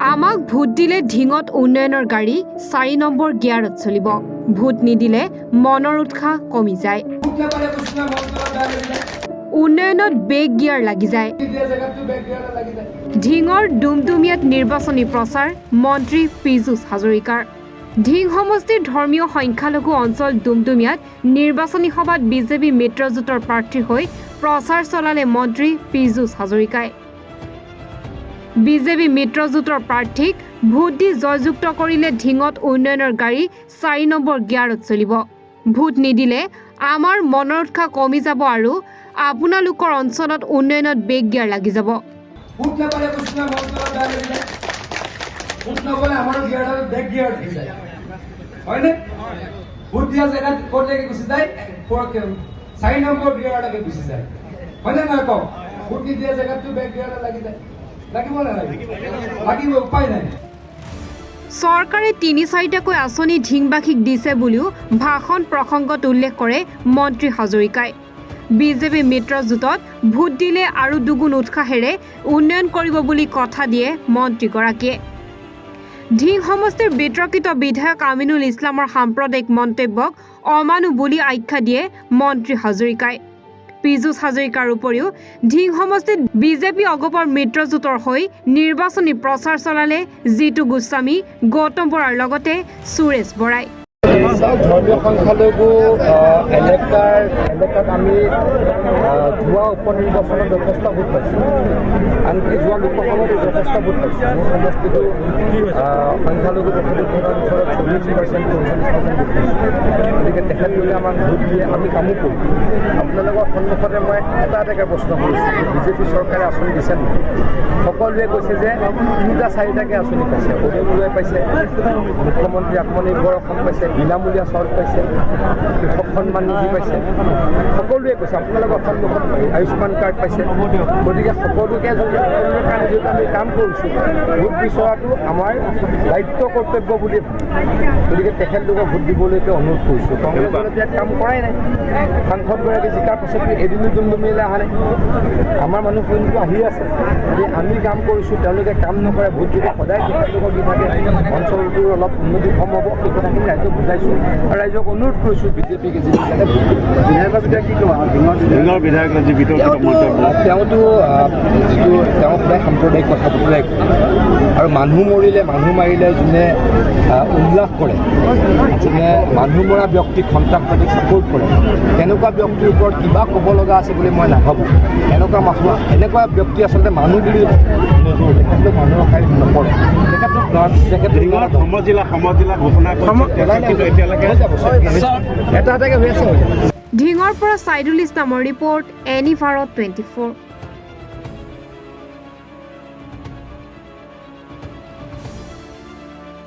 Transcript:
আমাক ভোট দিলে ঢিঙত উন্নয়নৰ গাড়ী 4 নম্বৰ গিয়াৰত চলিব। ভোট নিদিলে মনৰ উৎসাহ কমি যায়। উন্নয়নত বেগ গিয়াৰ লাগি যায়। ঢিঙৰ ডুমডুমিয়াত নিৰ্বাচনী প্ৰচাৰ মন্ত্ৰী পীযুষ হাজৰিকাৰ। ঢিং সমষ্টিৰ ধৰ্মীয় সংখ্যালঘু অঞ্চল ডুমডুমিয়াত নিৰ্বাচনী সভাত বিজেপি মিত্ৰজোঁটৰ প্ৰাৰ্থীৰ হৈ প্ৰচাৰ চলালে মন্ত্ৰী পীযুষ হাজৰিকাই। বিজেপি মিত্ৰজোঁটৰ প্ৰাৰ্থীক ভোট দি জয়যুক্ত কৰিলে ঢিঙত উন্নয়নৰ গাড়ী 4 নম্বৰ গিয়াৰত চলিব। ভোট নিদিলে আমাৰ মনৰ উৎসাহ কমি যাব আৰু আপোনালোকৰ অঞ্চলত উন্নয়নত বেগ গিয়াৰ লাগি যাব। চৰকাৰে ৩-৪টাকৈ আঁচনি ঢিংবাসীক দিছে বুলিও ভাষণ প্ৰসংগত উল্লেখ কৰে মন্ত্ৰী হাজৰিকাই। বিজেপি মিত্ৰজোঁটত ভোট দিলে আৰু দুগুণ উৎসাহেৰে উন্নয়ন কৰিব বুলি কথা দিয়ে মন্ত্ৰীগৰাকীয়ে। ঢিং সমষ্টিৰ বিতৰ্কিত বিধায়ক আমিনুল ইছলামৰ সাম্প্ৰদায়িক মন্তব্যক অমানু বুলি আখ্যা দিয়ে মন্ত্ৰী হাজৰিকাই। পীযুষ হাজৰিকাৰ উপৰিও ঢিং সমষ্টিত বিজেপি অগপৰ মিত্ৰজোঁটৰ হৈ নিৰ্বাচনী প্ৰচাৰ চলালে জিতু গোস্বামী, গৌতম বৰাৰ লগতে সুৰেশ বৰাই। ধৰ্মীয় সংখ্যালঘু এলেকাত আমি যোৱা উপনিৰ্বাচনত যথেষ্ট ভোট পাইছোঁ, আনকি যোৱা লোকসভাতো যথেষ্ট ভোট পাইছোঁ। মোৰ সমষ্টিটো সংখ্যালঘু অঞ্চলত 40%, 45% ভোট পাইছোঁ। গতিকে তেখেতলোকে আমাক ভোট দিয়ে আমি কামো কৰোঁ। আপোনালোকৰ সন্মুখতে মই এটাকে প্ৰশ্ন কৰিছোঁ, বিজেপি চৰকাৰে আঁচনি দিছে নেকি? সকলোৱে কৈছে যে 3-4টাকৈ আঁচনি পাইছে। অৰুণোদয় পাইছে, মুখ্যমন্ত্ৰী আত্মনিৰ্ভৰ অসম পাইছে, বিনামূলীয়া চাউল পাইছে, কৃষক সন্মান নিধি পাইছে। সকলোৱে কৈছে আপোনালোকৰ সন্মুখত আয়ুষ্মান কাৰ্ড পাইছে। গতিকে সকলোৰে কাৰণে যিহেতু আমি কাম কৰিছোঁ, ভোট বিচৰাটো আমাৰ দায়িত্ব কৰ্তব্য বুলি গতিকে তেখেতলোকক ভোট দিবলৈকে অনুৰোধ কৰিছোঁ। কংগ্ৰেছ দলে ইয়াত কাম কৰাই নাই। সাংসদগৰাকী জিকাৰ পাছতো এদিনো ডুমডুমিয়ালৈ অহা নাই। আমাৰ মানুহখিনিতো আহি আছে, গতিকে আমি কাম কৰিছোঁ, তেওঁলোকে কাম নকৰে। ভোট দিলে সদায় তেখেতলোকৰ বিভাগে অঞ্চলটোৰ অলপ উন্নতি কম হ'ব, এই কথাখিনি ৰাইজক বুজাইছোঁ আৰু ৰাইজক অনুৰোধ কৰিছোঁ বিজেপিকে যিবিলাকে তেওঁতো যিটো তেওঁ সদায় সাম্প্ৰদায়িক কথা বতৰাই আৰু মানুহ মৰিলে মানুহ মাৰিলে যোনে উল্লাস কৰে, যোনে মানুহ মৰা ব্যক্তিক সন্ত্ৰাসবাদীক ছাপোৰ্ট কৰে, তেনেকুৱা ব্যক্তিৰ ওপৰত কিবা ক'ব লগা আছে বুলি মই নাভাবোঁ। এনেকুৱা ব্যক্তি আচলতে মানুহ বুলি নজৰ তেখেতলোক মানুহ ৰখাই নপৰে। ঢিঙৰ পৰা ছাইদুল ইছলামৰ ৰিপৰ্ট, এনি ভাৰত 24।